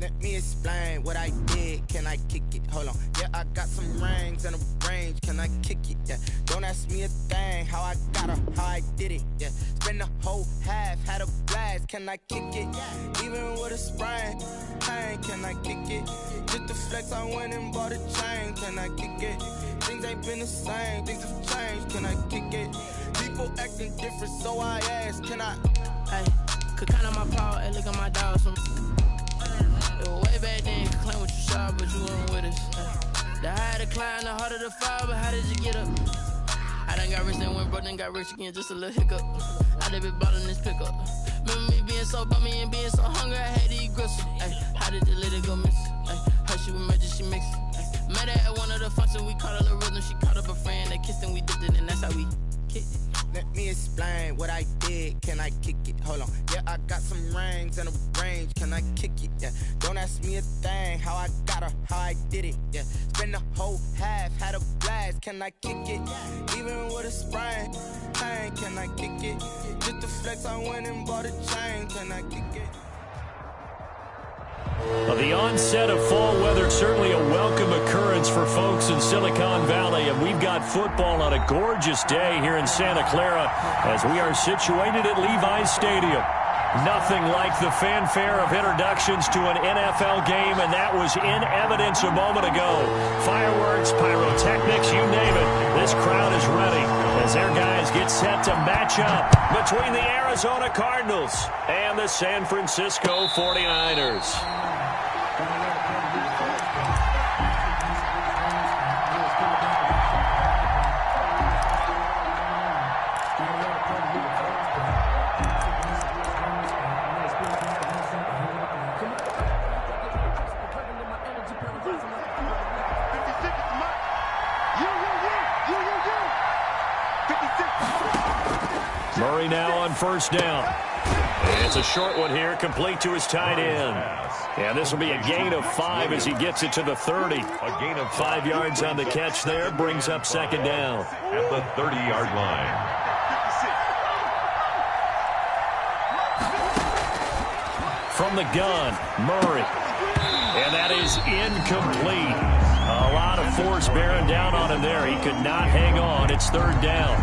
Let me explain what I did. Can I kick it? Hold on. Yeah, I got some rings and a range. Can I kick it? Yeah. Don't ask me a thing. How I got her, how I did it. Yeah. Spend the whole half, had a blast. Can I kick it? Even with a sprain. Pain, can I kick it? Just to flex, I went and bought a chain. Can I kick it? Things ain't been the same. Things have changed. Can I kick it? People acting different, so I ask. Can I? Hey, could count on my power. Hey, look at my dog. It was way back then, you could claim what you saw, but you weren't with us. The higher the climb, the harder the fall, but how did you get up? I done got rich, then went broke, then got rich again, just a little hiccup. I done been bought in this pickup. Remember me being so bummy and being so hungry, I had to eat gristle. Ay, how did the lady go miss? Ay, her she was magic, she mixed. Ay, met her at one of the functions, we caught a little rhythm, she caught up a friend, they kissed and we dipped it, and that's how we kicked it. Let me explain what I did. Can I kick it? Hold on. Yeah, I got some rings and a range. Can I kick it? Yeah. Don't ask me a thing. How I got her, how I did it. Yeah. Spend the whole half, had a blast. Can I kick it? Even with a sprain. Pain, can I kick it? Just to flex, I went and bought a chain. Can I kick it? Well, the onset of fall weather, certainly a welcome occurrence for folks in Silicon Valley, and we've got football on a gorgeous day here in Santa Clara as we are situated at Levi's Stadium. Nothing like the fanfare of introductions to an NFL game, and that was in evidence a moment ago. Fireworks, pyrotechnics, you name it. This crowd is ready as their guys get set to match up between the Arizona Cardinals and the San Francisco 49ers. Murray now on first down. It's a short one here, complete to his tight end. And this will be a gain of 5 as he gets it to the 30. A gain of 5 yards on the catch there, brings up second down. At the 30-yard line. From the gun, Murray. And that is incomplete. A lot of force bearing down on him there. He could not hang on. It's third down.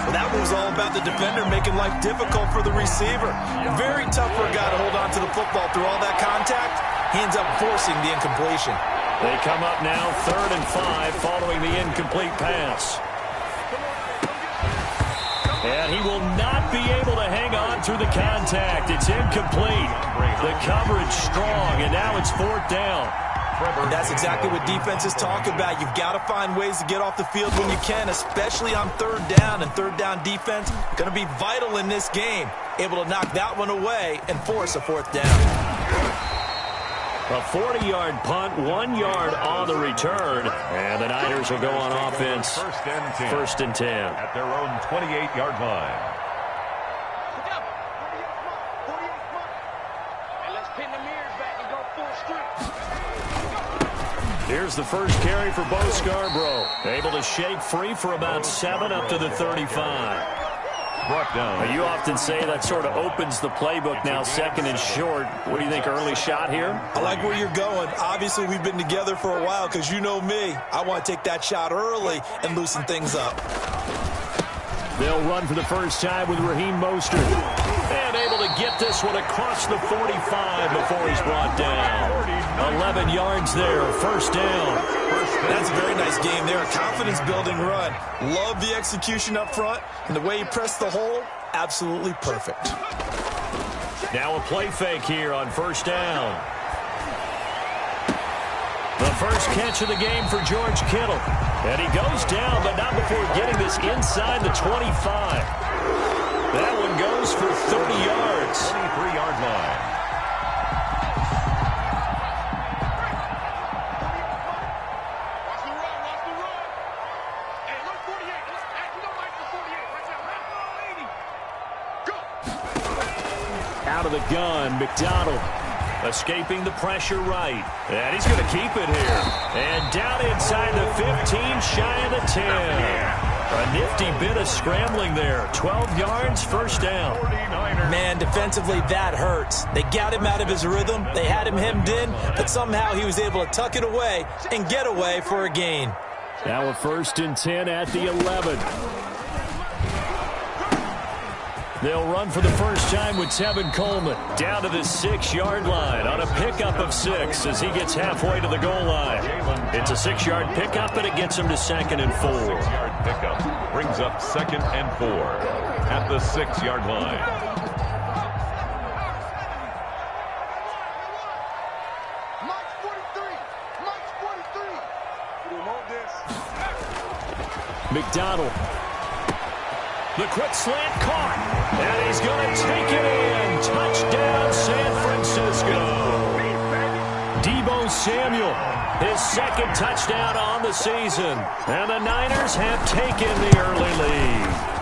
Well, that was all about the defender making life difficult for the receiver. Very tough for a guy to hold on to the football through all that contact. He ends up forcing the incompletion. They come up now, 3rd and 5, following the incomplete pass. And he will not be able to hang on through the contact. It's incomplete. The coverage strong, and now it's 4th down. And that's exactly what defenses talk about. You've got to find ways to get off the field when you can, especially on 3rd down. And 3rd down defense going to be vital in this game. Able to knock that one away and force a 4th down. A 40-yard punt, 1 yard on the return. And the Niners will go on offense. First and 10. At their own 28-yard line. Here's the first carry for Bo Scarborough. Able to shake free for about 7 up to the 35. Brought down. You often say that sort of opens the playbook now, 2nd and short. What do you think, early shot here? I like where you're going. Obviously, we've been together for a while because you know me. I want to take that shot early and loosen things up. They'll run for the first time with Raheem Mostert. And able to get this one across the 45 before he's brought down. 11 yards there, first down. That's a very nice game there. A confidence-building run. Love the execution up front. And the way he pressed the hole, absolutely perfect. Now a play fake here on first down. The first catch of the game for George Kittle. And he goes down, but not before getting this inside the 25. That one goes for 30 yards. 23-yard line. Out of the gun, McDonald escaping the pressure right. And he's going to keep it here. And down inside the 15, shy of the 10. A nifty bit of scrambling there. 12 yards, first down. Man, defensively, that hurts. They got him out of his rhythm. They had him hemmed in, but somehow he was able to tuck it away and get away for a gain. Now a 1st and 10 at the 11. They'll run for the first time with Tevin Coleman down to the 6-yard line on a pickup of 6 as he gets halfway to the goal line. It's a 6-yard pickup, and it gets him to 2nd and 4. 6-yard pickup brings up 2nd and 4 at the 6-yard line. McDonald. The quick slant caught, and he's going to take it in. Touchdown, San Francisco. Deebo Samuel, his 2nd touchdown on the season. And the Niners have taken the early lead.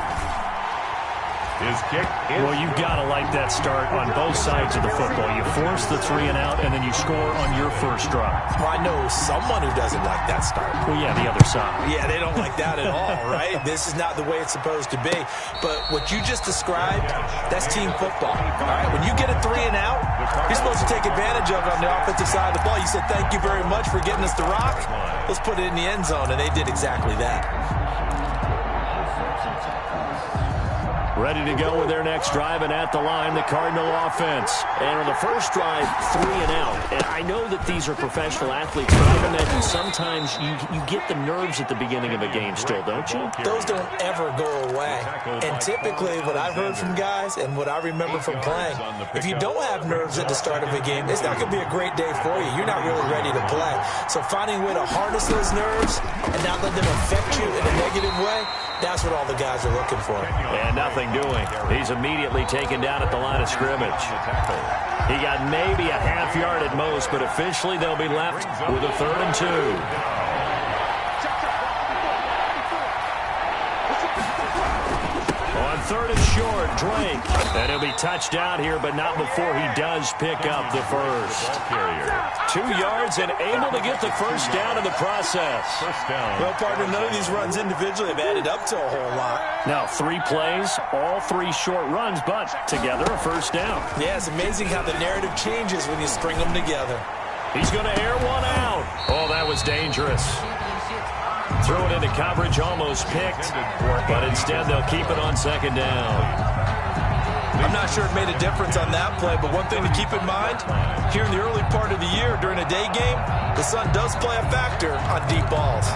His kick is well, you've got to like that start on both sides of the football. You force the 3 and out, and then you score on your first drive. Well, I know someone who doesn't like that start. Well, yeah, the other side. Yeah, they don't like that at all, right? This is not the way it's supposed to be. But what you just described, that's team football. All right, when you get a 3 and out, you're supposed to take advantage of it on the offensive side of the ball. You said, thank you very much for getting us the rock. Let's put it in the end zone, and they did exactly that. Ready to go with their next drive, and at the line, the Cardinal offense. And on the first drive, 3 and out. And I know that these are professional athletes, but I imagine sometimes you get the nerves at the beginning of a game still, don't you? Those don't ever go away. And typically what I've heard from guys and what I remember from playing, if you don't have nerves at the start of a game, it's not going to be a great day for you. You're not really ready to play. So finding a way to harness those nerves and not let them affect you in a negative way, that's what all the guys are looking for. And nothing doing. He's immediately taken down at the line of scrimmage. He got maybe a half yard at most, but officially they'll be left with a 3rd and 2. On 3rd and short, Drake. And he'll be touched down here, but not before he does pick up the first. 2 yards and able to get the first down in the process. First down. Well, partner, none of these runs individually have added up to a whole lot. Now, 3 plays, all 3 short runs, but together a first down. Yeah, it's amazing how the narrative changes when you string them together. He's going to air one out. Oh, that was dangerous. Throw it into coverage, almost picked, but instead they'll keep it on 2nd down. I'm not sure it made a difference on that play, but one thing to keep in mind, here in the early part of the year during a day game, the sun does play a factor on deep balls.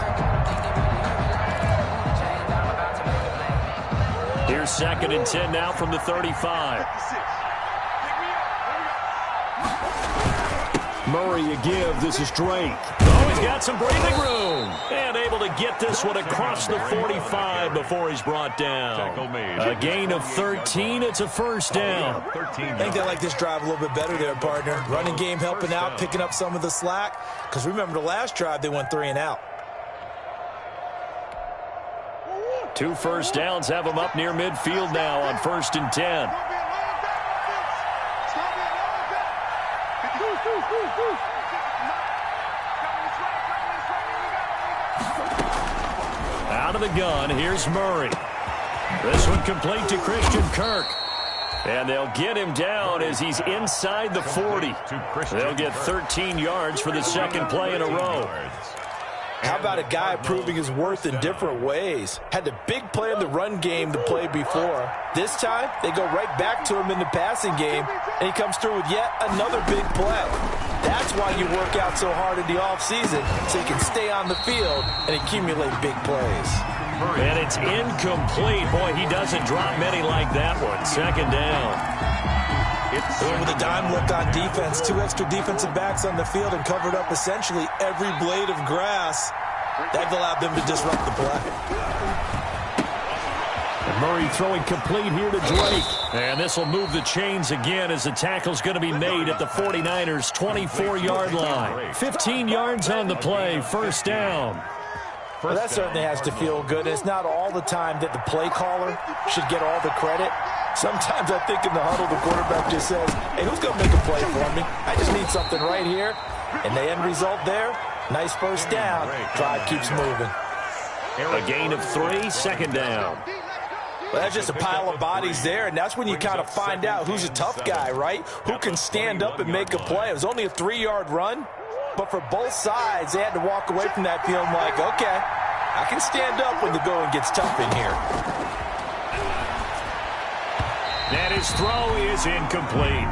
Here's 2nd and 10 now from the 35. Murray a give. This is Drake. Oh, he's got some breathing room. And able to get this one across the 45 before he's brought down. A gain of 13. It's a first down. I think they like this drive a little bit better there, partner. Running game helping out, picking up some of the slack. Because remember the last drive, they went 3 and out. 2 first downs have them up near midfield now on 1st and 10. Out of the gun, here's Murray. This one complete to Christian Kirk. And they'll get him down as he's inside the 40. They'll get 13 yards for the 2nd play in a row. How about a guy proving his worth in different ways? Had the big play in the run game the play before. This time, they go right back to him in the passing game, and he comes through with yet another big play. That's why you work out so hard in the offseason, so you can stay on the field and accumulate big plays. And it's incomplete. Boy, he doesn't drop many like that one. 2nd down. With a dime look on defense, 2 extra defensive backs on the field and covered up essentially every blade of grass. That allowed them to disrupt the play. And Murray throwing complete here to Drake. And this will move the chains again as the tackle's going to be made at the 49ers' 24-yard line. 15 yards on the play, first down. Well, that certainly has to feel good. It's not all the time that the play caller should get all the credit. Sometimes I think in the huddle, the quarterback just says, hey, who's going to make a play for me? I just need something right here. And the end result there, nice first down. Drive keeps moving. A gain of 3, second down. Well, that's just a pile of bodies there, and that's when you kind of find out who's a tough guy, right? Who can stand up and make a play. It was only a 3-yard run, but for both sides, they had to walk away from that feeling like, okay, I can stand up when the going gets tough in here. And his throw is incomplete.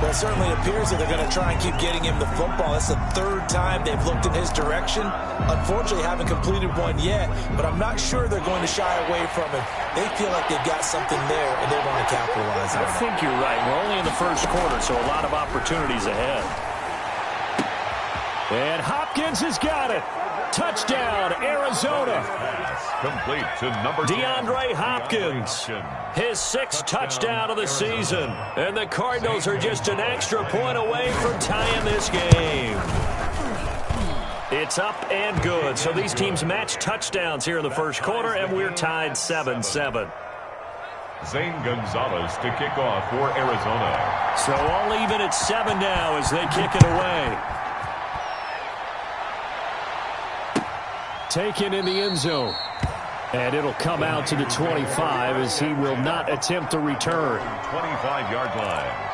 Well, it certainly appears that they're going to try and keep getting him the football. That's the 3rd time they've looked in his direction. Unfortunately, haven't completed one yet, but I'm not sure they're going to shy away from him. They feel like they've got something there, and they want to capitalize on it. I think you're right. We're only in the first quarter, so a lot of opportunities ahead. And Hopkins has got it. Touchdown, Arizona. Complete to number DeAndre Hopkins. His 6th touchdown of the season. And the Cardinals are just an extra point away from tying this game. It's up and good. So these teams match touchdowns here in the first quarter, and we're tied 7-7. Zane Gonzalez to kick off for Arizona. So all even at 7 now as they kick it away. Taken in the end zone. And it'll come out to the 25 as he will not attempt to return. 25-yard line.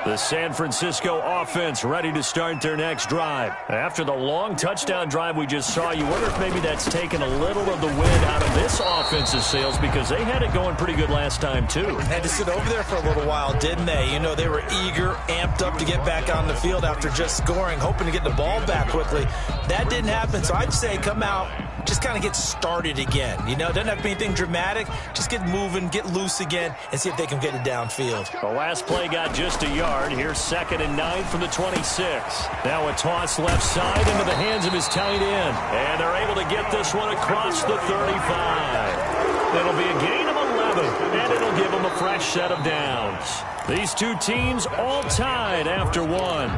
The San Francisco offense ready to start their next drive. After the long touchdown drive we just saw, you wonder if maybe that's taken a little of the wind out of this offense's sails because they had it going pretty good last time too. Had to sit over there for a little while, didn't they? You know, they were eager, amped up to get back on the field after just scoring, hoping to get the ball back quickly. That didn't happen, so I'd say come out, just kind of get started again. You know, it doesn't have to be anything dramatic. Just get moving, get loose again, and see if they can get it downfield. The last play got just a yard. Here's 2nd and 9 from the 26. Now a toss left side into the hands of his tight end. And they're able to get this one across the 35. It'll be a gain of 11, and it'll give them a fresh set of downs. These two teams all tied after one.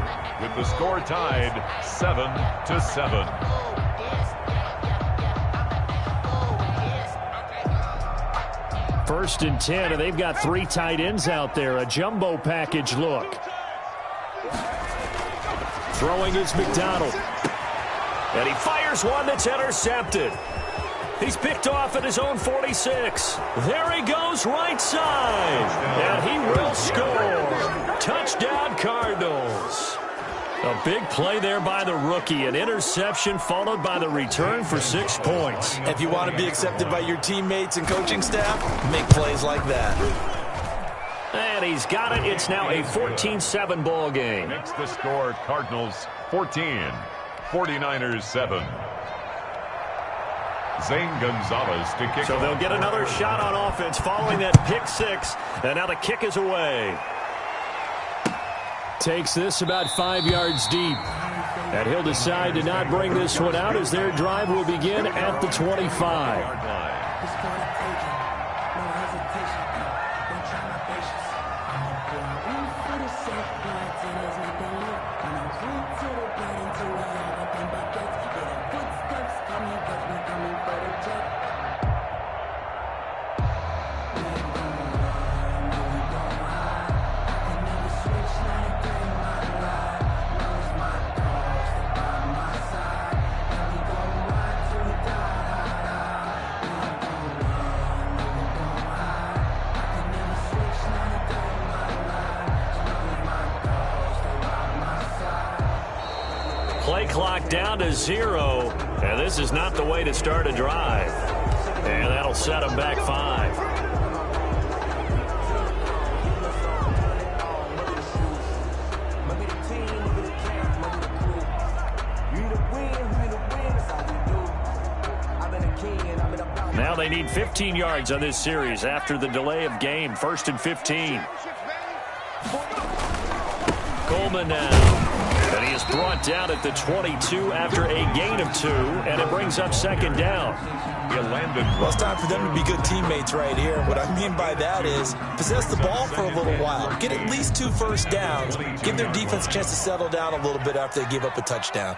With the score tied 7-7. First and 10, and they've got 3 tight ends out there. A jumbo package look. Throwing is McDonald. And he fires one that's intercepted. He's picked off at his own 46. There he goes right side. And he will score. Touchdown Cardinals. A big play there by the rookie. An interception followed by the return for 6 points. If you want to be accepted by your teammates and coaching staff, make plays like that. And he's got it. It's now a 14-7 ball game. Makes the score Cardinals 14, 49ers 7. Zane Gonzalez to kick. So they'll get another shot on offense following that pick 6. And now the kick is away. Takes this about 5 yards deep. And he'll decide to not bring this one out as their drive will begin at the 25. Play clock down to 0, and this is not the way to start a drive. And that'll set them back 5. Now they need 15 yards on this series after the delay of game. 1st and 15. Coleman now. And he is brought down at the 22 after a gain of 2, and it brings up 2nd down. Well, it's time for them to be good teammates right here. What I mean by that is possess the ball for a little while. Get at least 2 first downs. Give their defense a chance to settle down a little bit after they give up a touchdown.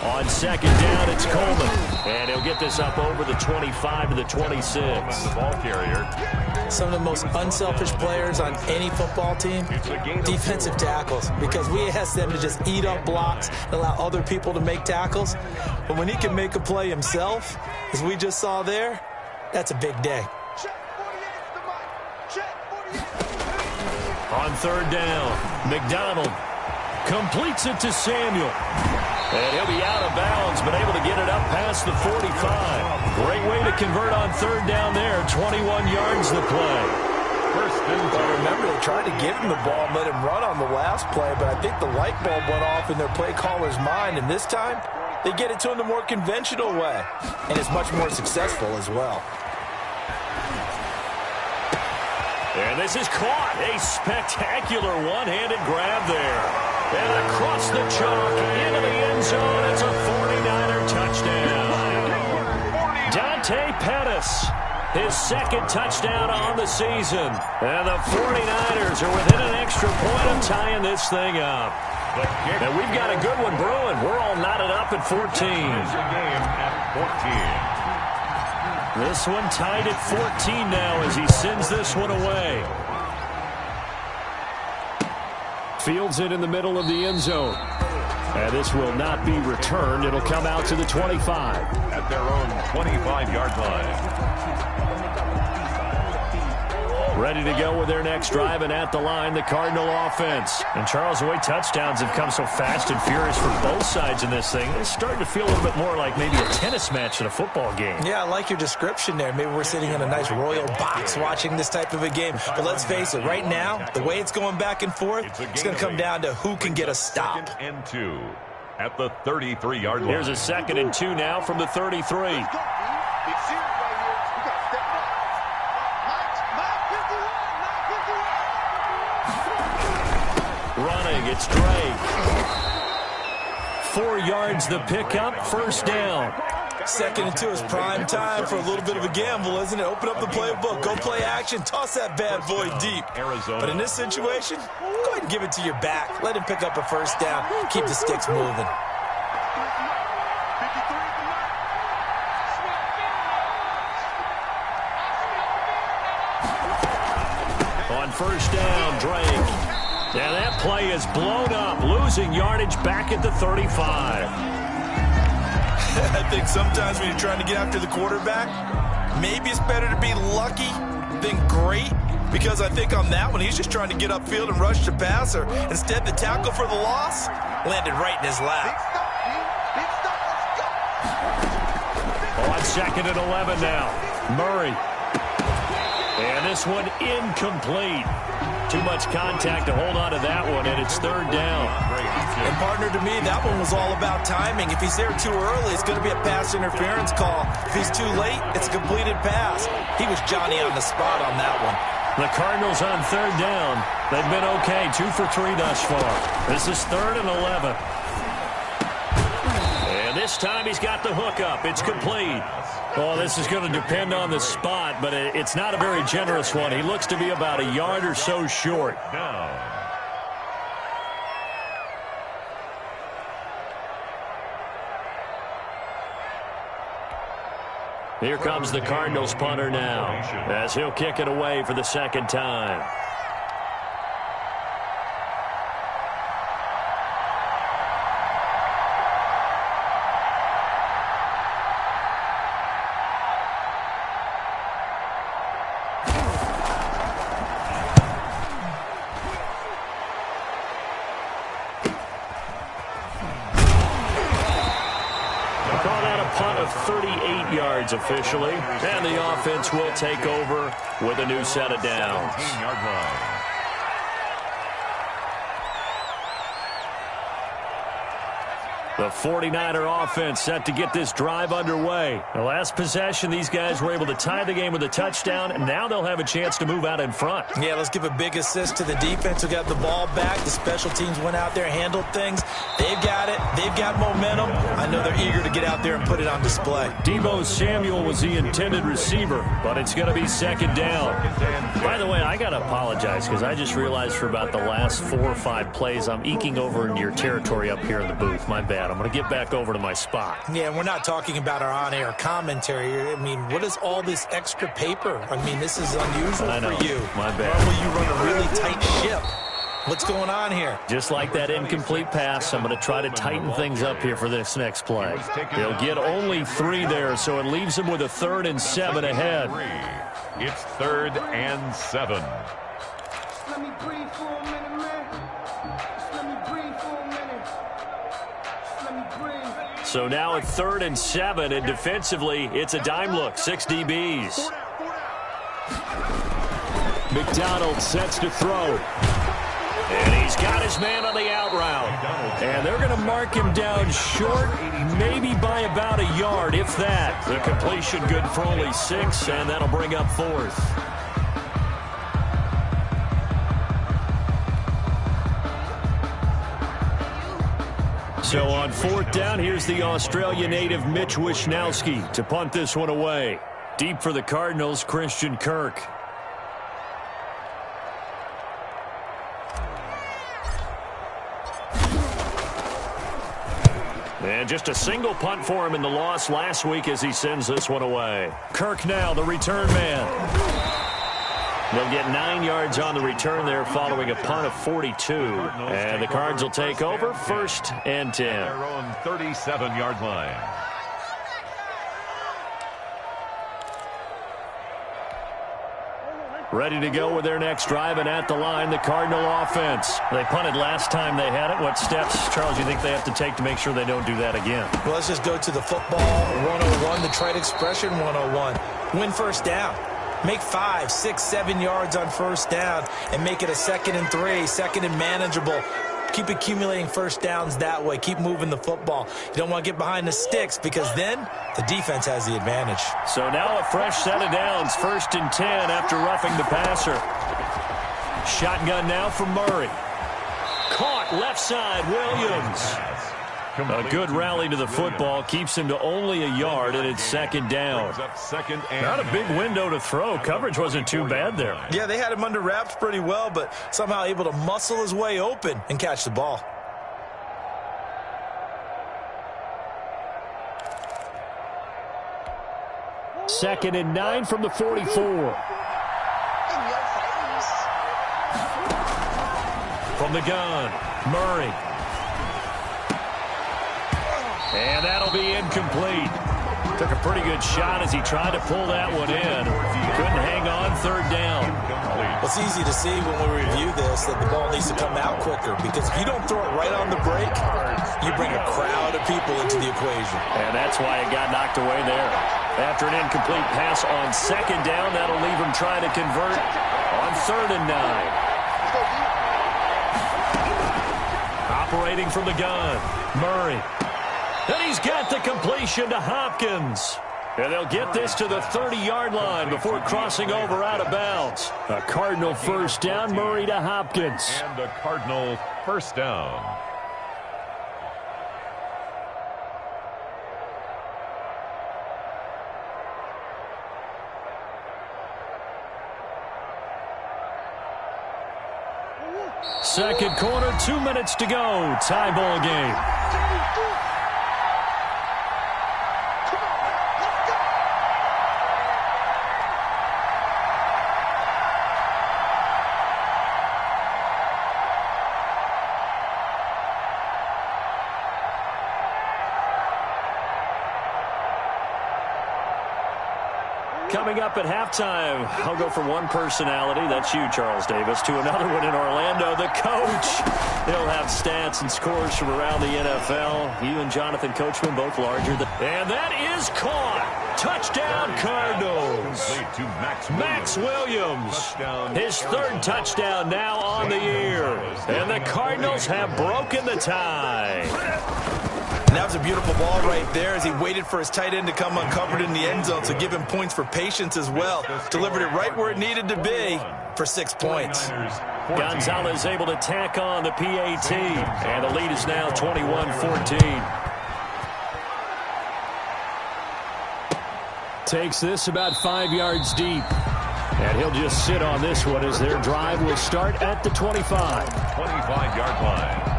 On On second down, it's Coleman. And he'll get this up over the 25 to the 26. The ball carrier. Some of the most unselfish players on any football team, defensive tackles, because we ask them to just eat up blocks and allow other people to make tackles. But when he can make a play himself, as we just saw there, that's a big day. On third down, McDonald completes it to Samuel. And he'll be out of bounds, but able to get it up past the 45. Great way to convert on third down there. 21 yards the play. First and 10. Remember, they tried to give him the ball and let him run on the last play, but I think the light bulb went off in their play caller's mind, and this time they get it to him the more conventional way, and it's much more successful as well. And this is caught. A spectacular one-handed grab there. And across the chalk into the end zone. It's a 49er touchdown. Dante Pettis, his second touchdown on the season. And the 49ers are within an extra point of tying this thing up. And we've got a good one brewing. We're all knotted up at 14. Here's the game at 14. This one tied at 14 now as he sends this one away. Fields it in the middle of the end zone. And this will not be returned. It'll come out to the 25. At their own 25-yard line. Ready to go with their next drive, and at the line, the Cardinal offense. And Charles, the way touchdowns have come so fast and furious for both sides in this thing, it's starting to feel a little bit more like maybe a tennis match in a football game. Yeah, I like your description there. Maybe we're sitting in a nice royal box watching this type of a game. But let's face it, right now, the way it's going back and forth, it's going to come down to who can get a stop. Second and 2 at the 33-yard line. Here's a 2nd and 2 now from the 33. Running, it's Drake. 4 yards the pickup, first down. 2nd and 2 is prime time for a little bit of a gamble, isn't it? Open up the playbook, go play action, toss that bad boy deep. Arizona. But in this situation, go ahead and give it to your back. Let him pick up a first down. Keep the sticks moving. On first down, Drake. Yeah, that play is blown up, losing yardage back at the 35. I think sometimes when you're trying to get after the quarterback, maybe it's better to be lucky than great, because I think on that one, he's just trying to get upfield and rush the passer. Instead, the tackle for the loss landed right in his lap. On 2nd and 11 now, Murray. And this one incomplete. Too much contact to hold on to that one, and it's 3rd down. And partner, to me, that one was all about timing. If he's there too early, it's going to be a pass interference call. If he's too late, it's a completed pass. He was Johnny on the spot on that one. The Cardinals on 3rd down. They've been okay, 2 for 3 thus far. This is 3rd and 11. And this time he's got the hook up. It's complete. Oh, this is going to depend on the spot, but it's not a very generous one. He looks to be about a yard or so short. Here comes the Cardinals punter now, as he'll kick it away for the 2nd time. Officially, and the offense will take over with a new set of downs. 17-yard line. The 49er offense set to get this drive underway. The last possession, these guys were able to tie the game with a touchdown, and now they'll have a chance to move out in front. Yeah, let's give a big assist to the defense who got the ball back. The special teams went out there, handled things. They've got it. They've got momentum. I know they're eager to get out there and put it on display. Deebo Samuel was the intended receiver, but it's going to be 2nd down. By the way, I got to apologize because I just realized for about the last 4 or 5 plays I'm eking over into your territory up here in the booth. My bad. I'm going to get back over to my spot. Yeah, and we're not talking about our on-air commentary. I mean, what is all this extra paper? I mean, this is unusual for you. My bad. Normally you run a really tight ship. What's going on here? Just like that incomplete pass, I'm going to try to tighten things up here for this next play. They'll get only 3 there, so it leaves them with a 3rd and 7 ahead. It's 3rd and 7. Let me breathe for a minute, man. Just let me breathe for a minute. Just let me breathe. So now at 3rd and 7, and defensively, it's a dime look, 6 DBs. McDonald sets to throw. And he's got his man on the out route. And they're going to mark him down short, maybe by about a yard, if that. The completion good for only 6, and that'll bring up 4th. So on 4th down, here's the Australia native Mitch Wishnowsky to punt this one away. Deep for the Cardinals, Christian Kirk. And just a single punt for him in the loss last week as he sends this one away. Kirk now, the return man. They'll get 9 yards on the return there following a punt of 42. And the Cards will take over 1st and 10. Their own 37-yard line. Ready to go with their next drive, and at the line, the Cardinal offense. They punted last time they had it. What steps, Charles, you think they have to take to make sure they don't do that again? Well, let's just go to the football 101, the trite expression 101. Win 1st down. Make 5, 6, 7 yards on 1st down and make it a 2nd and 3, 2nd and manageable. Keep accumulating 1st downs that way. Keep moving the football. You don't want to get behind the sticks because then the defense has the advantage. So now a fresh set of downs, 1st and 10 after roughing the passer. Shotgun now from Murray. Caught left side, Williams. A good rally to the football, keeps him to only a yard, and it's 2nd down. Not a big window to throw. Coverage wasn't too bad there. Yeah, they had him under wraps pretty well, but somehow able to muscle his way open and catch the ball. Second and 9 from the 44. From the gun, Murray. And that'll be incomplete. Took a pretty good shot as he tried to pull that one in. Couldn't hang on, 3rd down. It's easy to see when we review this that the ball needs to come out quicker because if you don't throw it right on the break, you bring a crowd of people into the equation. And that's why it got knocked away there. After an incomplete pass on 2nd down, that'll leave him trying to convert on 3rd and 9. Operating from the gun, Murray. And he's got the completion to Hopkins. And they'll get this to the 30-yard line before crossing over out of bounds. A Cardinal 1st down, Murray to Hopkins. And a Cardinal 1st down. Second quarter, 2 minutes to go. Tie ball game. Coming up at halftime, I'll go from one personality, that's you, Charles Davis, to another one in Orlando, the coach. He'll have stats and scores from around the NFL. You and Jonathan Coachman both larger than... And that is caught. Touchdown, Cardinals. Max Williams. His 3rd touchdown now on the year. And the Cardinals have broken the tie. And that was a beautiful ball right there as he waited for his tight end to come uncovered in the end zone, so give him points for patience as well. Delivered it right where it needed to be for 6 points. Gonzalez able to tack on the PAT, and the lead is now 21-14. Takes this about 5 yards deep. And he'll just sit on this one as their drive will start at the 25. 25-yard line.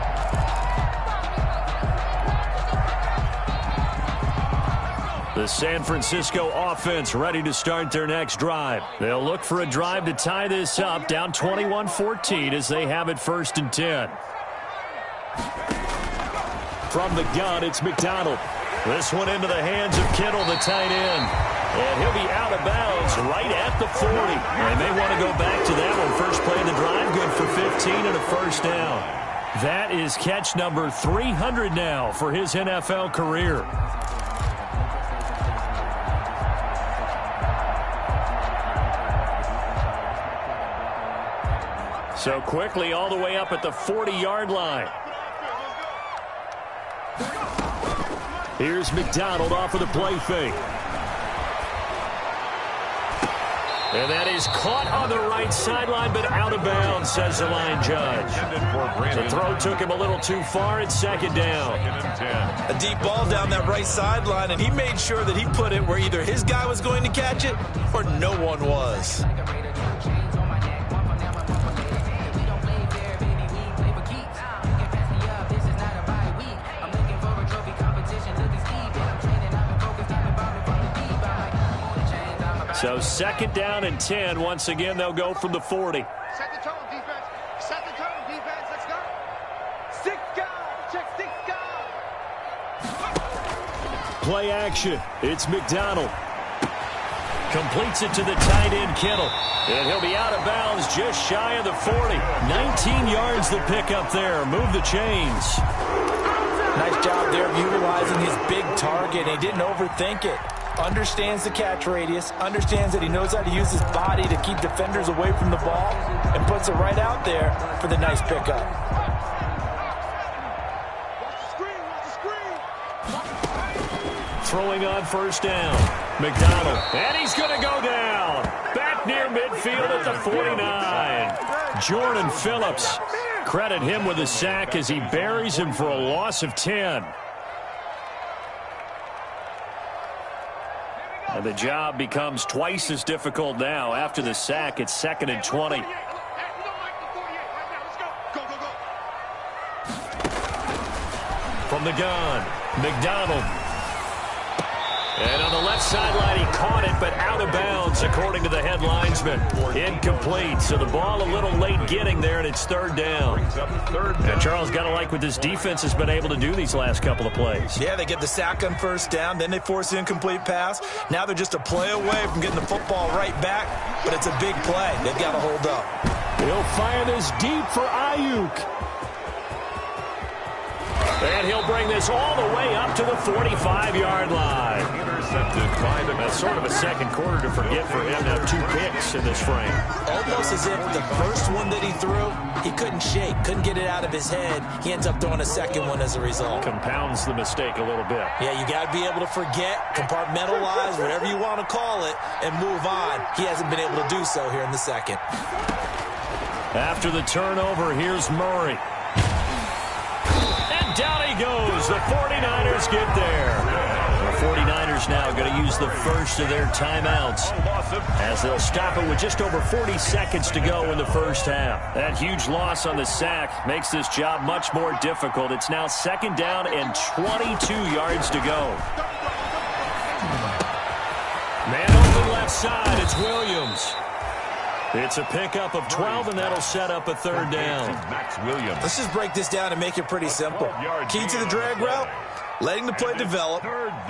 The San Francisco offense ready to start their next drive. They'll look for a drive to tie this up, down 21-14 as they have it 1st and 10. From the gun, it's McDonald. This one into the hands of Kittle, the tight end. And he'll be out of bounds right at the 40. They may want to go back to that one. First play of the drive, good for 15 and a first down. That is catch number 300 now for his NFL career. So quickly all the way up at the 40-yard line. Here's McDonald off of the play fake. And that is caught on the right sideline, but out of bounds, says the line judge. The throw took him a little too far. It's 2nd down. A deep ball down that right sideline, and he made sure that he put it where either his guy was going to catch it or no one was. So 2nd down and 10. Once again, they'll go from the 40. Set the tone, defense. Set the tone, defense. Let's go. 6 guys. Check 6 guys. Play action. It's McDonald. Completes it to the tight end, Kittle. And he'll be out of bounds just shy of the 40. 19 yards the pickup there. Move the chains. Nice job there of utilizing his big target. He didn't overthink it. Understands the catch radius, understands that he knows how to use his body to keep defenders away from the ball, and puts it right out there for the nice pickup. Throwing on 1st down. McDonald. And he's going to go down. Back near midfield at the 49. Jordan Phillips. Credit him with a sack as he buries him for a loss of 10. And the job becomes twice as difficult now. After the sack, it's 2nd and 20. From the gun, McDonald. And on the left sideline, he caught it, but out of bounds, according to the head linesman. Incomplete, so the ball a little late getting there, and it's 3rd down. And Charles, got to like what this defense has been able to do these last couple of plays. Yeah, they get the sack on 1st down, then they force the incomplete pass. Now they're just a play away from getting the football right back, but it's a big play. They've got to hold up. He'll fire this deep for Ayuk. And he'll bring this all the way up to the 45-yard line. Intercepted by the... That's sort of a second quarter to forget for him. Now 2 picks in this frame. Almost as if the first one that he threw, he couldn't shake, couldn't get it out of his head. He ends up throwing a second one as a result. Compounds the mistake a little bit. Yeah, you got to be able to forget, compartmentalize, whatever you want to call it, and move on. He hasn't been able to do so here in the second. After the turnover, here's Murray. Down he goes. The 49ers get there. The 49ers now going to use the first of their timeouts as they'll stop it with just over 40 seconds to go in the first half. That huge loss on the sack makes this job much more difficult. It's now 2nd down and 22 yards to go. Man open left side. It's Williams. It's a pickup of 12, and that'll set up a 3rd down. Max Williams. Let's just break this down and make it pretty simple. Key to the drag route, letting the play develop,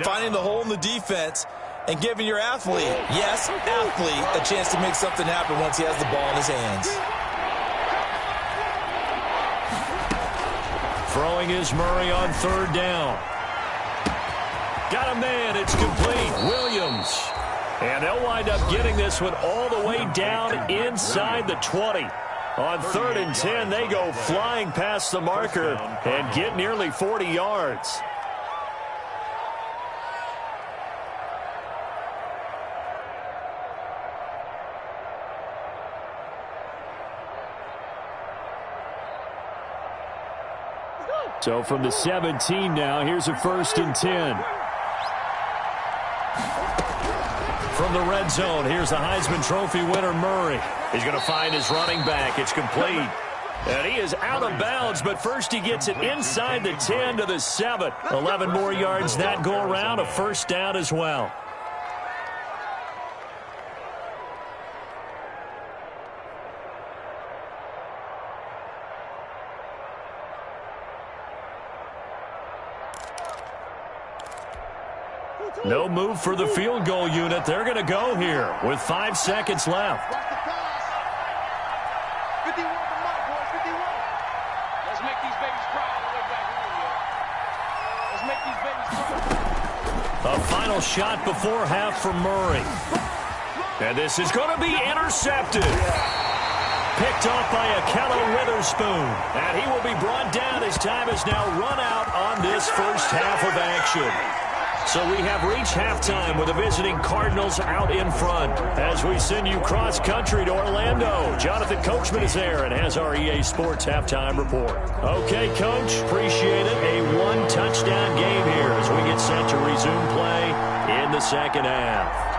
finding the hole in the defense, and giving your athlete, yes, athlete, a chance to make something happen once he has the ball in his hands. Throwing is Murray on 3rd down. Got a man. It's complete. Williams. And they'll wind up getting this one all the way down inside the 20. On 3rd and 10, they go flying past the marker and get nearly 40 yards. So from the 17 now, here's a 1st and 10. From the red zone, here's the Heisman Trophy winner, Murray. He's going to find his running back. It's complete. And he is out of bounds, but first he gets it inside the 10 to the 7. 11 more yards that go around, a first down as well. No move for the field goal unit. They're going to go here with 5 seconds left. A final shot before half for Murray. And this is going to be intercepted. Picked off by Akello Witherspoon. And he will be brought down as time has now run out on this first half of action. So we have reached halftime with the visiting Cardinals out in front. As we send you cross-country to Orlando, Jonathan Coachman is there and has our EA Sports halftime report. Okay, Coach, appreciate it. A one-touchdown game here as we get set to resume play in the second half.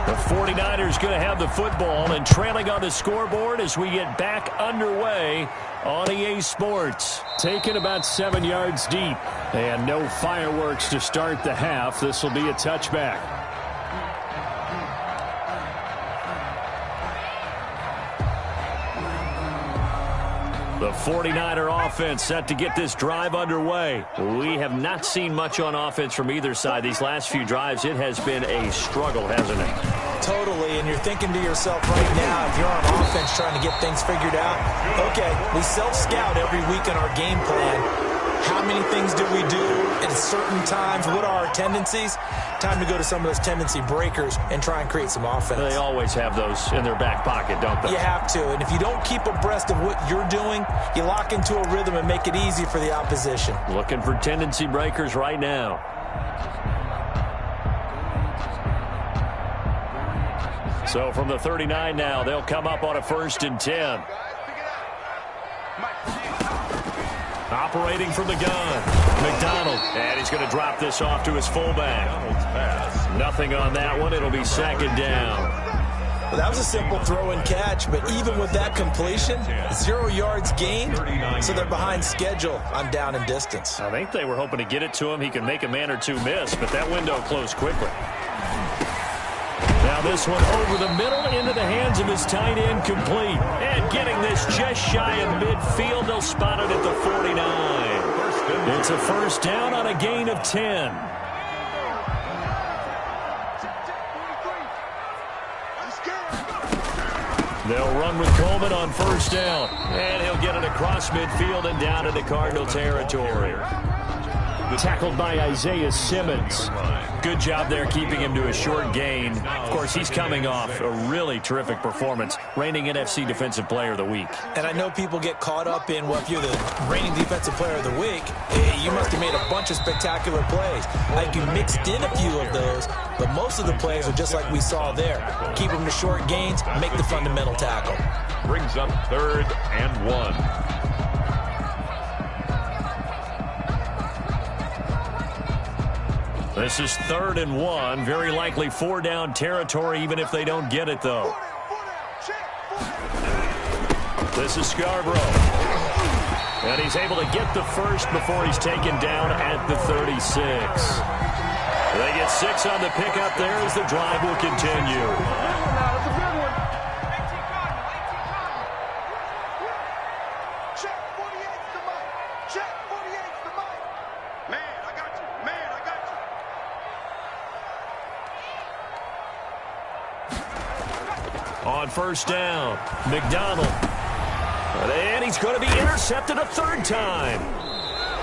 The 49ers going to have the football and trailing on the scoreboard as we get back underway on EA Sports. Taken about 7 yards deep. And no fireworks to start the half. This will be a touchback. The 49er offense set to get this drive underway. We have not seen much on offense from either side. These last few drives, it has been a struggle, hasn't it? Totally, and you're thinking to yourself right now, if you're on offense trying to get things figured out, okay, we self-scout every week in our game plan. How many things do we do at certain times? What are our tendencies? Time to go to some of those tendency breakers and try and create some offense. They always have those in their back pocket, don't they? You have to, and if you don't keep abreast of what you're doing, you lock into a rhythm and make it easy for the opposition. Looking for tendency breakers right now. So from the 39 now, they'll come up on a 1st and 10. Operating from the gun, McDonald. And he's going to drop this off to his fullback. Nothing on that one. It'll be 2nd down. Well, that was a simple throw and catch, but even with that completion, 0 yards gained, so they're behind schedule on down and distance. I think they were hoping to get it to him. He can make a man or two miss, but that window closed quickly. Now this one over the middle into the hands of his tight end, complete. And getting this just shy of midfield, they'll spot it at the 49. It's a 1st down on a gain of 10. They'll run with Coleman on 1st down. And he'll get it across midfield and down into Cardinal territory. Tackled by Isaiah Simmons. Good job there keeping him to a short gain. Of course, he's coming off a really terrific performance, reigning NFC Defensive Player of the Week. And I know people get caught up in, well, if you're the reigning Defensive Player of the Week, you must have made a bunch of spectacular plays. Like you mixed in a few of those, but most of the plays are just like we saw there. Keep them to short gains, make the fundamental tackle. Brings up 3rd and 1. This is 3rd and 1. Very likely 4-down territory, even if they don't get it, though. This is Scarborough. And he's able to get the first before he's taken down at the 36. They get 6 on the pickup there as the drive will continue. On 1st down, McDonald. And he's going to be intercepted a 3rd time.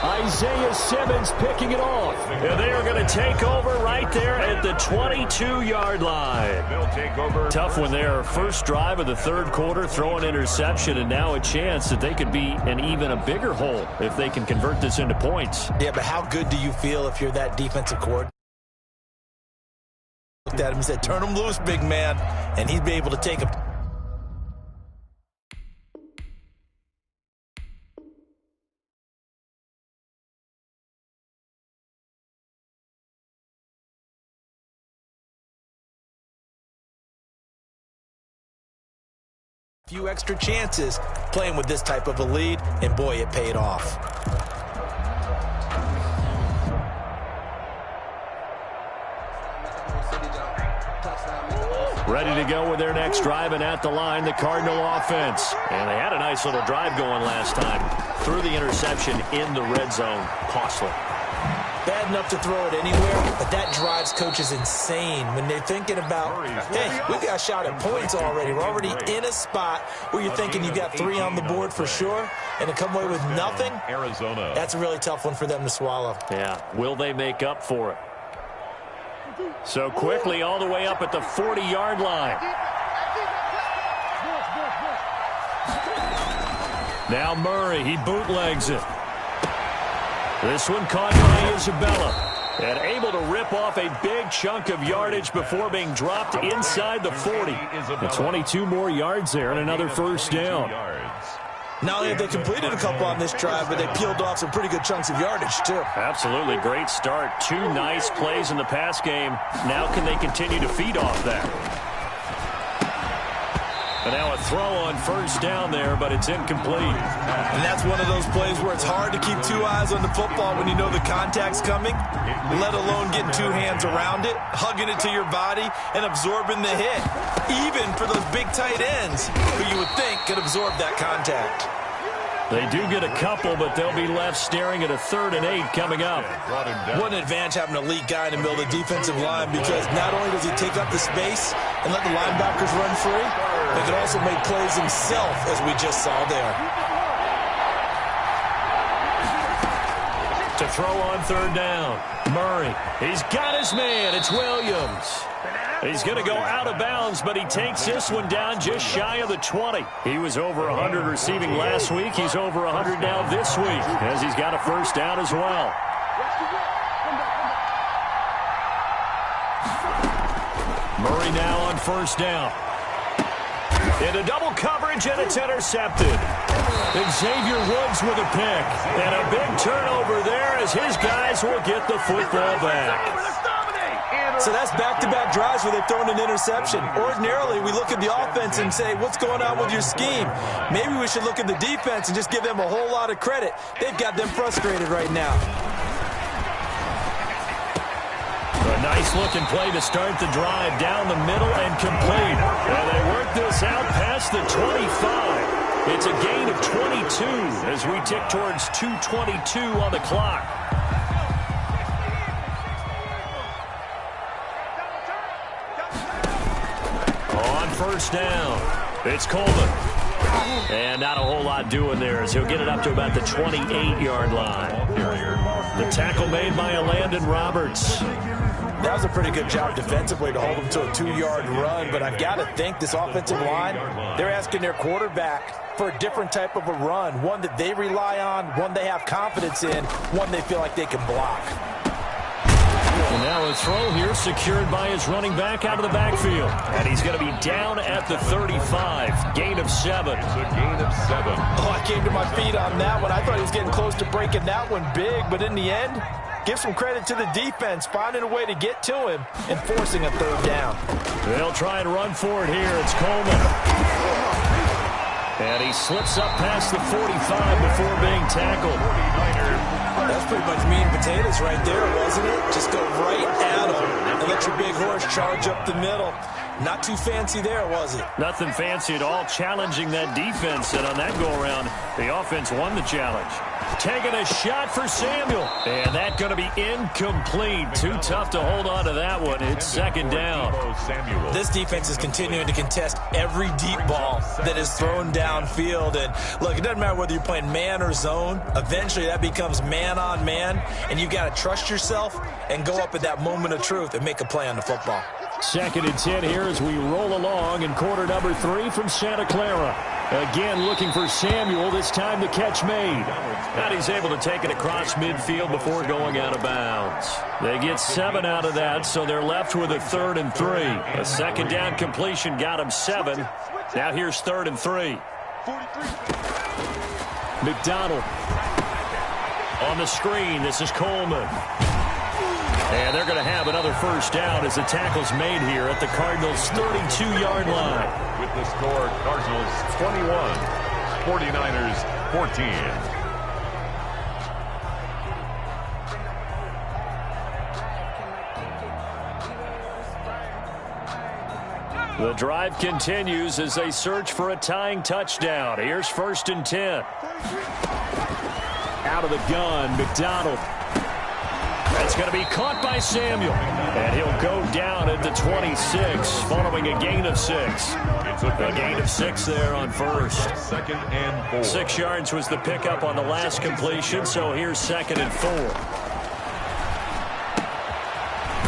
Isaiah Simmons picking it off. And they are going to take over right there at the 22-yard line. They'll take over. Tough one there. First drive of the 3rd quarter, throw an interception, and now a chance that they could be in even a bigger hole if they can convert this into points. Yeah, but how good do you feel if you're that defensive coordinator? Looked at him and said, turn him loose, big man, and he'd be able to take him. Few extra chances playing with this type of a lead, and boy, it paid off. Ready to go with their next drive, and at the line, the Cardinal offense. And they had a nice little drive going last time. Threw the interception in the red zone. Costly. Bad enough to throw it anywhere, but that drives coaches insane when they're thinking about, hey, we got a shot at points already. We're already in a spot where you're thinking you got 3 on the board for sure, and to come away with nothing, Arizona. That's a really tough one for them to swallow. Yeah, will they make up for it? So quickly all the way up at the 40-yard line. Now Murray, he bootlegs it. This one caught by Isabella. And able to rip off a big chunk of yardage before being dropped inside the 40. And 22 more yards there and another first down. Not only have they completed a couple on this drive, but they peeled off some pretty good chunks of yardage, too. Absolutely. Great start. 2 nice plays in the pass game. Now can they continue to feed off that? And now a throw on first down there, but it's incomplete. And that's one of those plays where it's hard to keep 2 eyes on the football when you know the contact's coming, let alone getting 2 hands around it, hugging it to your body, and absorbing the hit. Even for those big tight ends who you would think could absorb that contact. They do get a couple, but they'll be left staring at a 3rd and 8 coming up. What an advantage having an elite guy in the middle of the defensive line, because not only does he take up the space and let the linebackers run free, he can also make plays himself, as we just saw there. To throw on 3rd down, Murray. He's got his man. It's Williams. He's going to go out of bounds, but he takes this one down just shy of the 20. He was over 100 receiving last week. He's over 100 now this week, as he's got a first down as well. Murray now on first down. Into double coverage, and it's intercepted. Xavier Woods with a pick. And a big turnover there as his guys will get the football back. So that's back-to-back drives where they've thrown an interception. Ordinarily, we look at the offense and say, what's going on with your scheme? Maybe we should look at the defense and just give them a whole lot of credit. They've got them frustrated right now. A nice-looking play to start the drive down the middle and complete. And they work this out past the 25. It's a gain of 22 as we tick towards 2:22 on the clock. On first down, it's Coleman. And not a whole lot doing there as he'll get it up to about the 28-yard line. The tackle made by Landon Roberts. That was a pretty good job defensively to hold them to a 2-yard run, but I've got to think this offensive line, they're asking their quarterback for a different type of a run, one that they rely on, one they have confidence in, one they feel like they can block. And now a throw here secured by his running back out of the backfield. And he's going to be down at the 35. Gain of 7. It's a gain of 7. Oh, I came to my feet on that one. I thought he was getting close to breaking that one big, but in the end, give some credit to the defense, finding a way to get to him and forcing a 3rd down. They'll try and run for it here. It's Coleman. And he slips up past the 45 before being tackled. That's pretty much meat and potatoes right there, wasn't it? Just go right at him and let your big horse charge up the middle. Not too fancy there, was it? Nothing fancy at all, challenging that defense. And on that go-around, the offense won the challenge. Taking a shot for Samuel. And that's going to be incomplete. Too tough to hold on to that one. It's 2nd down. This defense is continuing to contest every deep ball that is thrown downfield. And look, it doesn't matter whether you're playing man or zone. Eventually that becomes man on man. And you got to trust yourself and go up at that moment of truth and make a play on the football. 2nd and 10 here as we roll along in quarter number 3 from Santa Clara. Again looking for Samuel, this time the catch made. And he's able to take it across midfield before going out of bounds. They get 7 out of that, so they're left with a 3rd and 3. A 2nd down completion got him 7. Now here's 3rd and 3. McDonald on the screen. This is Coleman. And they're going to have another first down as the tackle's made here at the Cardinals' 32-yard line. With the score, Cardinals 21, 49ers 14. The drive continues as they search for a tying touchdown. Here's 1st and 10. Out of the gun, McDonald. That's going to be caught by Samuel. And he'll go down at the 26 following a gain of 6. A gain of 6 there on first. 2nd and 4. 6 yards was the pickup on the last completion, so here's 2nd and 4.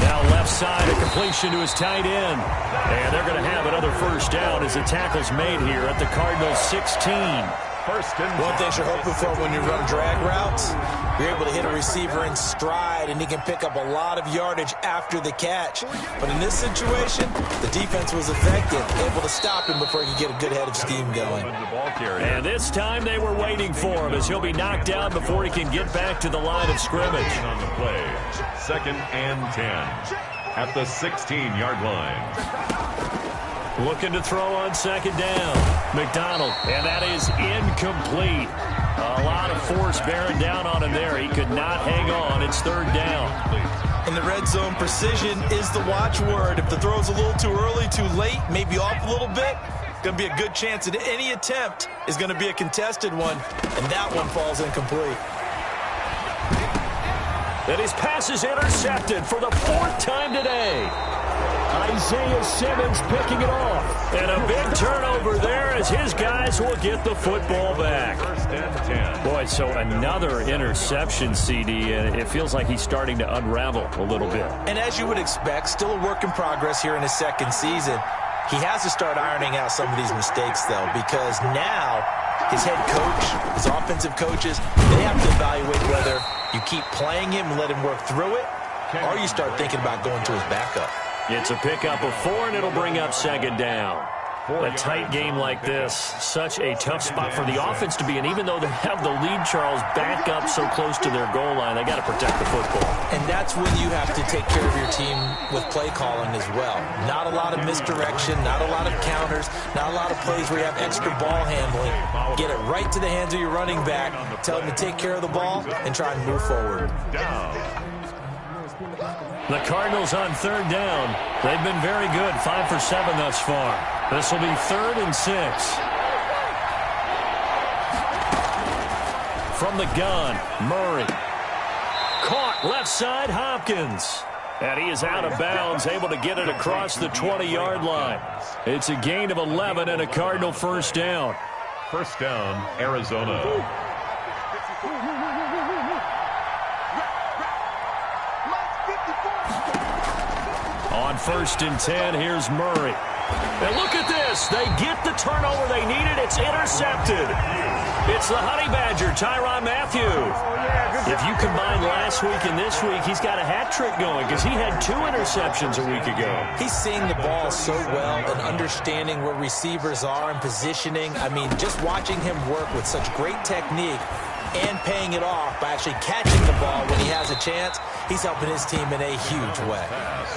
Now left side, a completion to his tight end. And they're going to have another first down as the tackle's made here at the Cardinals' 16. One thing you're hoping for when you run drag routes, you're able to hit a receiver in stride, and he can pick up a lot of yardage after the catch. But in this situation, the defense was effective, able to stop him before he could get a good head of steam going. And this time they were waiting for him as he'll be knocked down before he can get back to the line of scrimmage. On the play, 2nd and 10 at the 16-yard line. Looking to throw on 2nd down. McDonald, and that is incomplete. A lot of force bearing down on him there. He could not hang on. It's 3rd down. In the red zone, precision is the watchword. If the throw's a little too early, too late, maybe off a little bit, going to be a good chance that any attempt is going to be a contested one, and that one falls incomplete. And his pass is intercepted for the 4th time today. Isaiah Simmons picking it off. And a big turnover there as his guys will get the football back. 1st and 10. Boy, so another interception, CD, and it feels like he's starting to unravel a little bit. And as you would expect, still a work in progress here in his 2nd season. He has to start ironing out some of these mistakes, though, because now his head coach, his offensive coaches, they have to evaluate whether you keep playing him and let him work through it, or you start thinking about going to his backup. It's a pickup of 4, and it'll bring up 2nd down. A tight game like this, such a tough spot for the offense to be in. Even though they have the lead, Charles, back up so close to their goal line, they got to protect the football. And that's when you have to take care of your team with play calling as well. Not a lot of misdirection, not a lot of counters, not a lot of plays where you have extra ball handling. Get it right to the hands of your running back, tell him to take care of the ball, and try and move forward. The Cardinals on 3rd down. They've been very good, 5 for 7 thus far. This will be 3rd and 6. From the gun, Murray. Caught left side, Hopkins. And he is out of bounds, able to get it across the 20-yard line. It's a gain of 11 and a Cardinal first down. 1st down, Arizona. On 1st and 10, here's Murray. And look at this. They get the turnover they needed. It's intercepted. It's the Honey Badger, Tyrann Mathieu. If you combine last week and this week, he's got a hat trick going because he had 2 interceptions a week ago. He's seeing the ball so well and understanding where receivers are and positioning. I mean, just watching him work with such great technique and paying it off by actually catching the ball when he has a chance, he's helping his team in a huge way.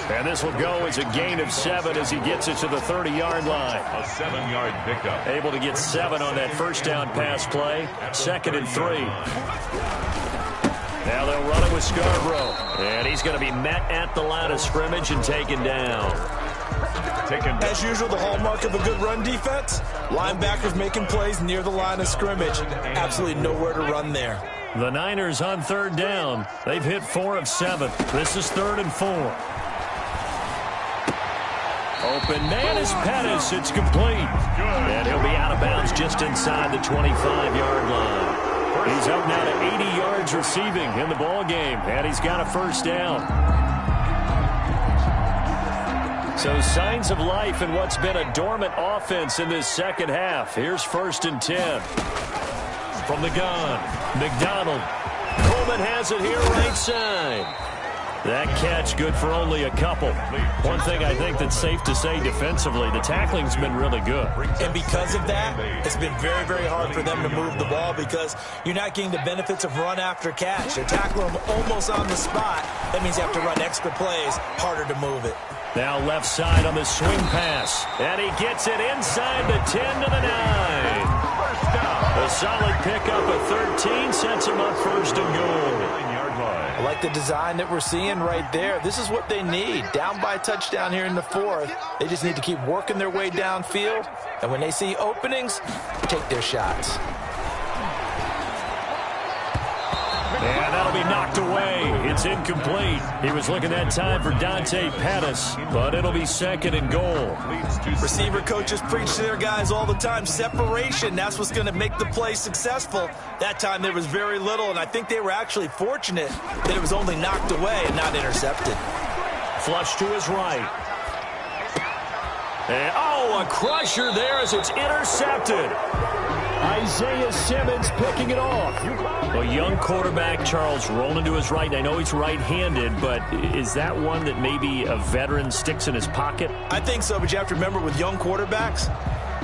And this will go as a gain of 7 as he gets it to the 30-yard line. A 7-yard pickup. Able to get 7 on that first down pass play. 2nd and 3. Now they'll run it with Scarborough. And he's going to be met at the line of scrimmage and taken down. As usual, the hallmark of a good run defense, linebackers making plays near the line of scrimmage. Absolutely nowhere to run there. The Niners on 3rd down. They've hit 4 of 7. This is 3rd and 4. Open man is Pettis. It's complete. And he'll be out of bounds just inside the 25-yard line. He's up now to 80 yards receiving in the ball game, and he's got a first down. So signs of life in what's been a dormant offense in this second half. Here's 1st and 10. From the gun, McDonald. Coleman has it here right side. That catch good for only a couple. One thing I think that's safe to say defensively, the tackling's been really good. And because of that, it's been very, very hard for them to move the ball because you're not getting the benefits of run after catch. They're tackling them almost on the spot. That means you have to run extra plays, harder to move it. Now left side on the swing pass. And he gets it inside the 10 to the 9. A solid pickup of 13 sets him up first and goal. I like the design that we're seeing right there. This is what they need. Down by a touchdown here in the fourth. They just need to keep working their way downfield. And when they see openings, take their shots. And that'll be knocked away. It's incomplete. He was looking that time for Dante Pettis, but it'll be second and goal. Receiver coaches preach to their guys all the time. Separation, that's what's going to make the play successful. That time there was very little, and I think they were actually fortunate that it was only knocked away and not intercepted. Flush to his right. And, a crusher there as it's intercepted. Isaiah Simmons picking it off. A young quarterback, Charles, rolling to his right. And I know he's right-handed, but is that one that maybe a veteran sticks in his pocket? I think so, but you have to remember with young quarterbacks,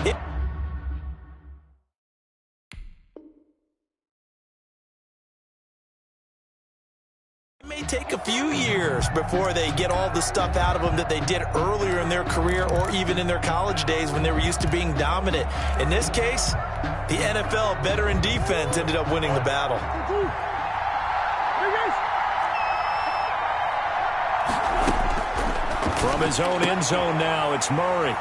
it may take a few years before they get all the stuff out of them that they did earlier in their career or even in their college days when they were used to being dominant. In this case, the NFL veteran defense ended up winning the battle. From his own end zone now, it's Murray.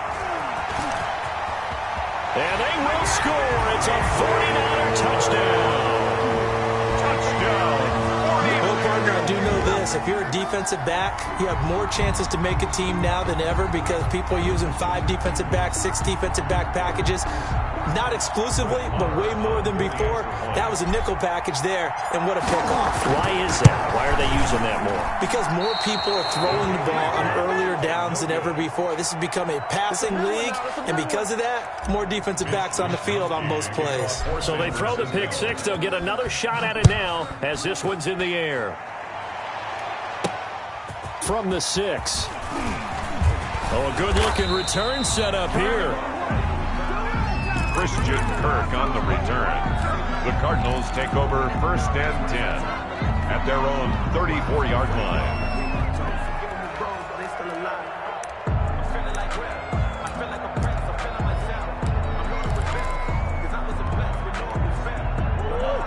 And they will score. It's a 49er touchdown. I do know this. If you're a defensive back, you have more chances to make a team now than ever because people are using 5 defensive backs, 6 defensive back packages. Not exclusively, but way more than before. That was a nickel package there, and what a pick-off. Why is that? Why are they using that more? Because more people are throwing the ball on earlier downs than ever before. This has become a passing league, and because of that, more defensive backs on the field on most plays. So they throw the pick six. They'll get another shot at it now as this one's in the air. From the 6. A good-looking return set up here. Christian Kirk on the return. The Cardinals take over 1st and 10 at their own 34-yard line.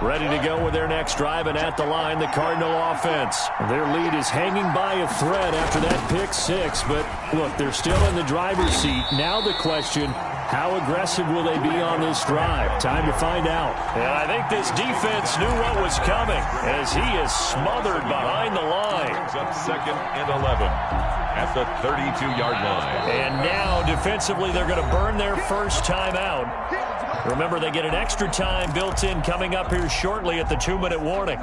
Ready to go with their next drive, and at the line, the Cardinal offense. Their lead is hanging by a thread after that pick six, but look, they're still in the driver's seat. Now the question, how aggressive will they be on this drive? Time to find out. And I think this defense knew what was coming as he is smothered behind the line. Brings up 2nd and 11 at the 32-yard line. And now, defensively, they're going to burn their first timeout. Remember, they get an extra time built in coming up here shortly at the 2-minute warning.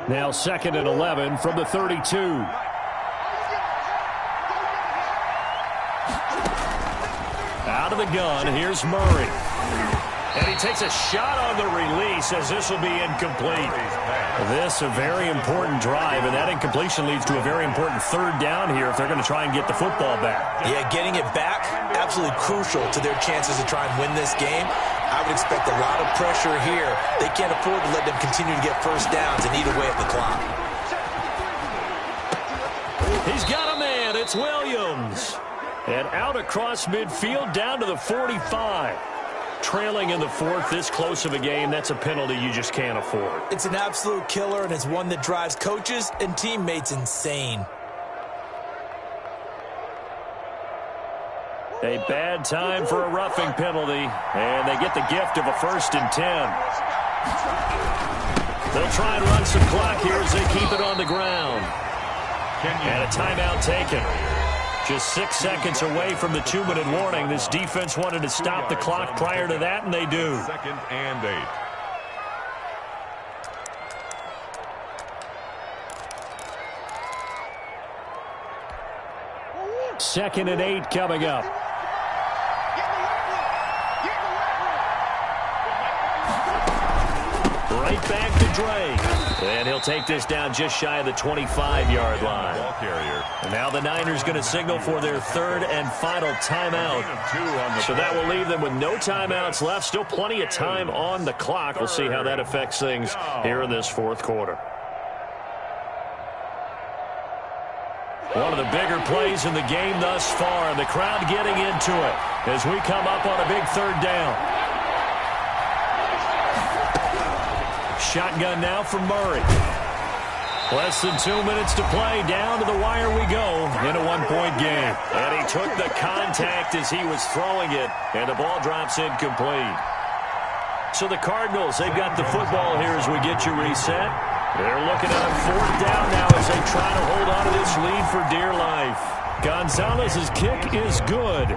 Now 2nd and 11 from the 32. Out of the gun, here's Murray. And he takes a shot on the release as this will be incomplete. This a very important drive, and that incompletion leads to a very important 3rd down here if they're going to try and get the football back. Yeah, getting it back, absolutely crucial to their chances to try and win this game. I would expect a lot of pressure here. They can't afford to let them continue to get first downs and eat away at the clock. He's got a man. It's Williams. And out across midfield down to the 45. Trailing in the 4th, this close of a game, that's a penalty you just can't afford. It's an absolute killer, and it's one that drives coaches and teammates insane. A bad time for a roughing penalty, and they get the gift of a 1st and 10. They'll try and run some clock here as they keep it on the ground. And a timeout taken. Just 6 seconds away from the 2-minute warning. This defense wanted to stop the clock prior to that, and they do. 2nd and 8. 2nd and 8 coming up. Right back to Drake. And he'll take this down just shy of the 25-yard line. Ball carrier. And now the Niners going to signal for their 3rd and final timeout. So that will leave them with no timeouts left. Still plenty of time on the clock. We'll see how that affects things here in this 4th quarter. One of the bigger plays in the game thus far, and the crowd getting into it as we come up on a big 3rd down. Shotgun now from Murray. Less than 2 minutes to play. Down to the wire we go in a 1-point game. And he took the contact as he was throwing it, and the ball drops incomplete. So the Cardinals, they've got the football here as we get you reset. They're looking at a 4th down now as they try to hold on to this lead for dear life. Gonzalez's kick is good,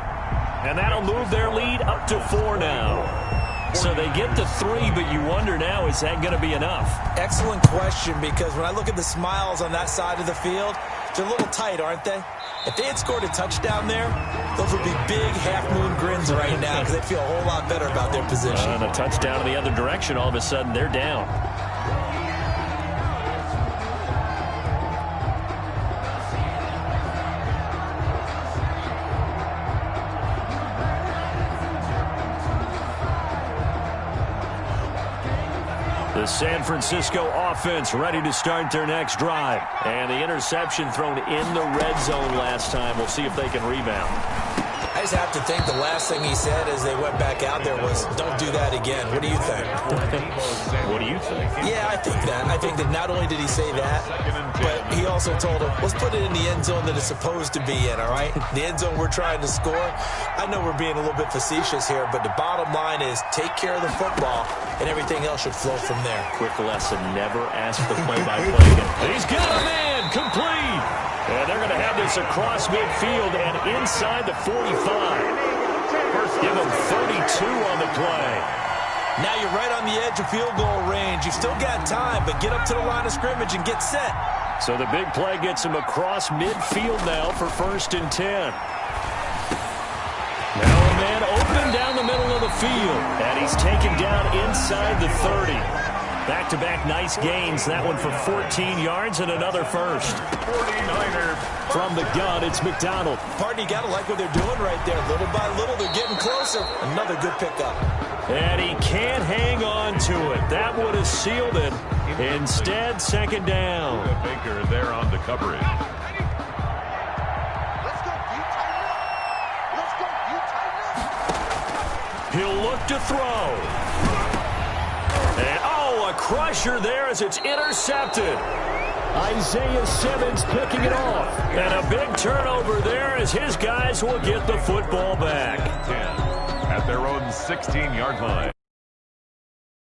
and that'll move their lead up to 4 now. So they get to 3, but you wonder now, is that going to be enough? Excellent question, because when I look at the smiles on that side of the field, they're a little tight, aren't they? If they had scored a touchdown there, those would be big half-moon grins right now because they'd feel a whole lot better about their position. And a touchdown in the other direction, all of a sudden they're down. The San Francisco offense ready to start their next drive. And the interception thrown in the red zone last time. We'll see if they can rebound. I just have to think the last thing he said as they went back out there was, don't do that again. What do you think? What do you think? Yeah, I think that. I think that not only did he say that, but he also told him, let's put it in the end zone that it's supposed to be in, all right? The end zone we're trying to score. I know we're being a little bit facetious here, but the bottom line is take care of the football, and everything else should flow from there. Quick lesson, never ask the play-by-play guy. He's got a man, complete. And they're going to have this across midfield and inside the 45. Give them 32 on the play. Now you're right on the edge of field goal range. You've still got time, but get up to the line of scrimmage and get set. So the big play gets him across midfield now for 1st and 10. Now a man open down the middle of the field. And he's taken down inside the 30. Back-to-back nice gains. That one for 14 yards and another first. 49er. From the gun, it's McDonald. Partner, you got to like what they're doing right there. Little by little, they're getting closer. Another good pickup. And he can't hang on to it. That would have sealed it. Instead, 2nd down. Baker there on the coverage. He'll look to throw. And, a crusher there as it's intercepted. Isaiah Simmons picking it off. And a big turnover there as his guys will get the football back. 10 at their own 16-yard line.